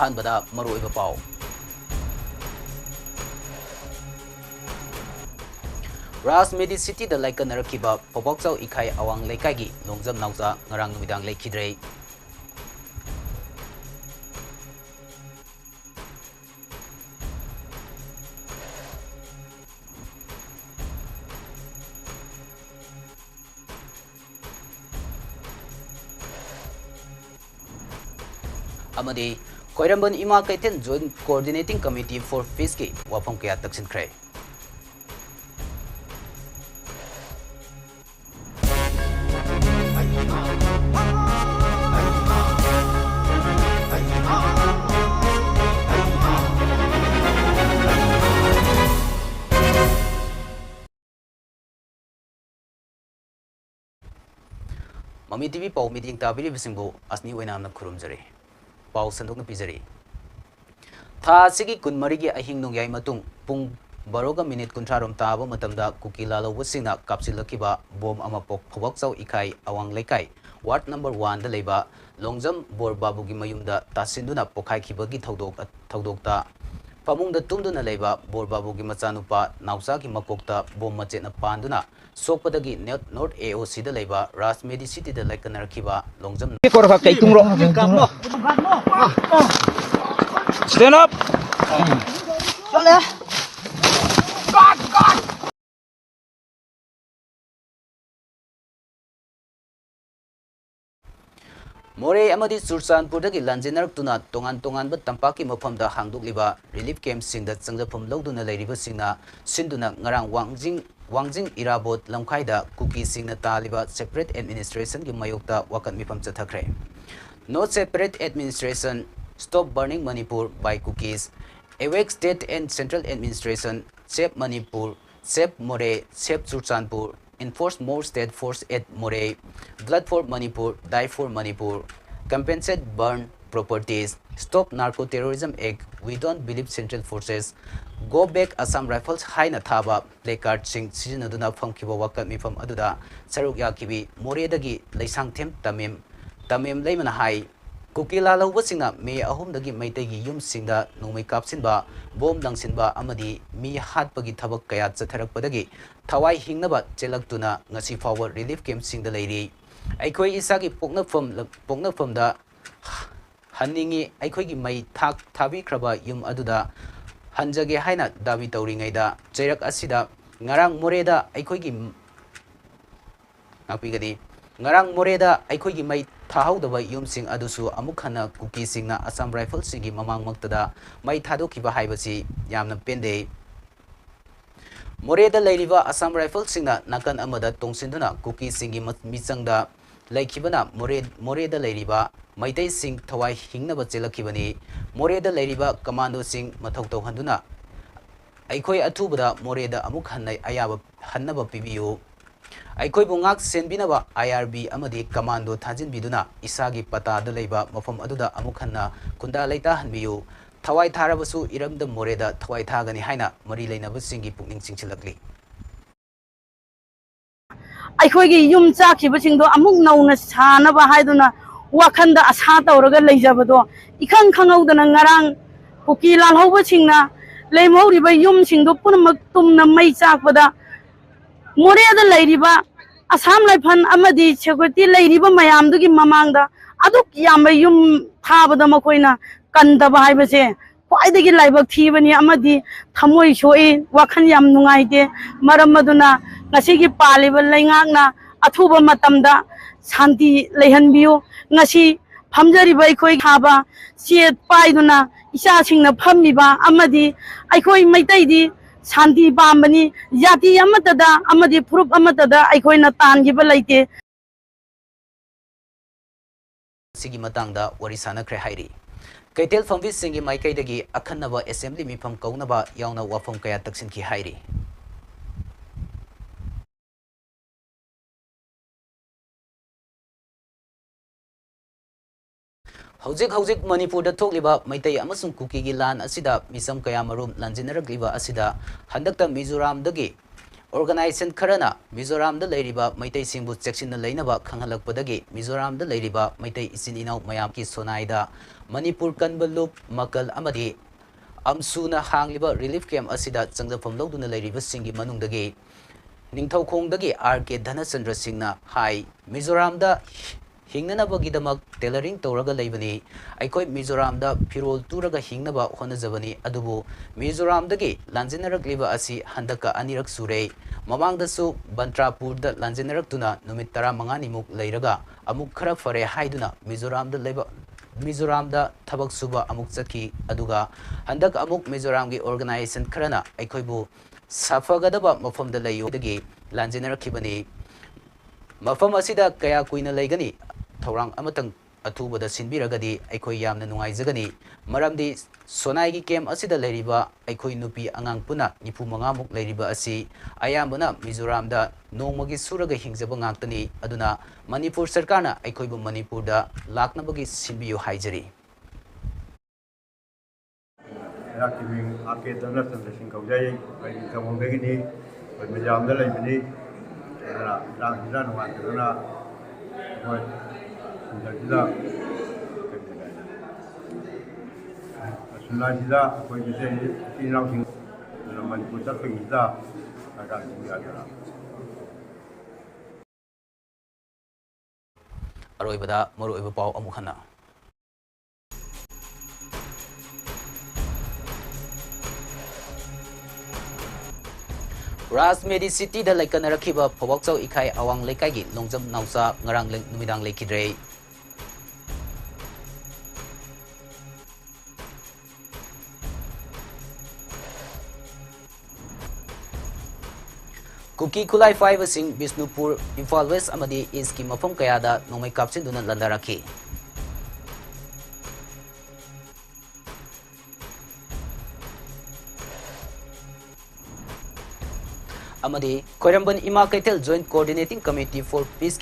ꯑꯍꯥꯟꯕꯗ ꯃꯔꯨꯑꯣꯏꯕ ꯄꯥꯎ ꯔꯥꯖꯃꯦꯗꯤ ꯁꯤꯇꯤꯗ ꯂꯩꯀꯟꯅꯔꯛꯈꯤꯕ ꯄꯣꯄꯣꯛꯆꯥꯎ ꯏꯈꯥꯏ ꯑꯋꯥꯡ ꯂꯩꯀꯥꯏꯒꯤ ꯂꯣꯡꯖꯝ ꯅꯥꯎꯆꯥ ꯉꯔꯥꯡ ꯅꯨꯃꯤꯗꯥꯡ ꯂꯩꯈꯤꯗ꯭ꯔꯦ amadi Koiramban Ima Kaiten Joint Coordinating Committee for Peace ki wafam kaya taksinkhre Mami TV pau meeting tabiri bisingbo ASHNI OINAM na khurumjare pau sandok na pijari tha sigi kunmarigi ahing nong yai matung pung baroga minute kuntrarom taba matamda kukila lo wasina kapsilakiba bom ama pok phobakchau ikai awang lekai ward number 1 da leba longjam bor babugi mayumda tasinduna pokhai khibagi thodokta pamungda tumduna leba bor babugi machanupa nausa ki makokta bom machena panduna sokpadagi north AOC da leba Rajmedi city da laikanarkiba longjam stand up More amadi Sursanpur dagi lanjenarak tuna tongan ba tampaki mafamda hangdukliba relief camp singda changjapam lawduna leiriba singna sinduna ngarang wangjing irabot lamkhaida kuki singna taliba separate administration gi mayokta wakat mifam chathakre no separate administration stop burning Manipur by cookies awake state and central administration save Manipur save More save Sursanpur enforce more state force at More, blood for Manipur, die for Manipur, compensate burn properties, stop narco-terrorism act, we don't believe central forces, go back Assam Rifles high na thaba, placard sing sizinaduna famkiba wakat mifam aduda, saruk yakibi, More dagi laysang tem tamim laymana high, Kukila lawasina me ahum dagi maitegi yum singda nungmay kapsinba bom dangsinba amadi mi hatpagi thabak kaya chatharakpadagi thawai hingnaba chelaktuna ngasi fawa relief camp singda leiri aikoi isagi poknafamda hanningi aikoi gi mai thabi kraba yum aduda hanjage haina dabi tauringaida chairak asida ngarang Moreda aikoi gi ngapigadi ngarang Moreda aikoi gi mai Thahaudawa yumsing adusu amukhana kuki singna Assam Rifles singi mamang maktada mai thadokiba haibasi yamna pende Moreda leiriba Assam Rifles singna nakan amada tongsinduna kuki singi michangda laikibana Moreda leiriba maitai sing thawai hingnaba chelakibani Moreda leiriba commando sing mathau tawhanduna aikoi athubada Moreda amukhanai ayaba hannaba pibiyu aikoi bungak senbinaba IRB amadi commando thajin biduna isagi pata da leiba mafam aduda amukhanna kunda leita hanbiyu thawai tharabasu iramda Moreda thawai thagani haina mari leinaba singi pukning chingchilakli aikoi gi yum chakhiba singdo amuk nauna sanaba haiduna wakhanda asa tawraga leijabado ikhang khangaudana ngarang kuki lalhauba singna leimoriba yum singdo punamak tumna mai chakpada Moreda leiriba Assam Rifle amadi security leiriba mayamdugi mamangda aduk yamba yum thabada makoina kandaba haibase kwaidagi laibak thibani amadi thamoi soi wakhan yam nungaide maram maduna ngasigi paliba leingakna athuba matamda shanti leihanbiu ngasi phamjariba ikoi khaba siet paiduna isa singna phammiba amadi aikoi maitaidi Shanti Bambani, Yati Amatada, Amadi Prup Amatada, Aikoina Tan Gibalaite Sigi Matangda, Warisana Krehairi. Kaitel from this singing my Kaidagi, Akanaba Assembly Mipam Kaunaba, Yauna Wafam Kaya Taksinki Hairi. Hojik Manipur da thokliba maitai amasung kuki gi lan asida misam kaya marum lanjinaragliba asida handakta Mizoram dagi Organization Karana, Mizoram the Ladiba, Maitei Simbu section the Lainaba, Kangalak Podagi, Mizoram the Ladiba, Maitei Isinino, Mayamki Sonaida, Manipur Kanbalup, Makal Amadi, Amsuna Hangliba Relief Camp Asida, Sanga from Loduna Lady Singi Manundagi, Ningtau Kongdagi, Arke Dhanasandra Singna, Hai, Mizoram the Hingnaba Gidamak, tailoring Toraga Labani, I quite Mizoram the Pirol Turaga Hingnaba Honazavani, Adubu, Mizoram the Gate, Lanzinarak Liva Asi, Handaka Anirak Sure, Mamang the Su, Bantrapur the Lanzinarak Tuna, Numitara Manganimuk Lairaga, Amuk Karafare Haiduna, Mizoram the Labor. Mizoram the Tabak Suba Amuksaki Aduga, Handak Amuk Mizoramgi Organization Karana, Ekoibu, Safagadaba Mafam the Layu the Gate, Lanziner Kibani, Mafam Asida Kaya Queen Lagani, Torang Amatang Atuba the Sinbiragadi, Ekoyam the Nuaizagani, Maramdi Sonaigi came Asida Lariba, Ekoi Nupi Angang Puna, Nipumangamuk Lariba Asi, Ayambana, Mizoram the Nomagi Suraga Hingzabangantani, Aduna, Manipur Sarkana, Ekoibu Manipur the Laknabagi Sinbiu Hijari. Activing Arcade and Lessons in Kojay, when come on Begini, when Mijam the Labini, Ran one to Runa, Sunajida, when you say, in Routing, Manipur Sarkina, I got you. Aroibada, Moro Pau Amuhana. Rasmedi City the Laikanarakiba, Pawakso Ikai Awang Lekagi, Longjam Nausa, Ngarang Numidang Lekidre. Kuki Kulai 5 sing Bisnupur, Imphal West Amadi is Kimafam Kayada, Nomai Kapsin Dunan Landaraki. Amadi, Koramban Ima Kaitel Joint Coordinating Committee for Peace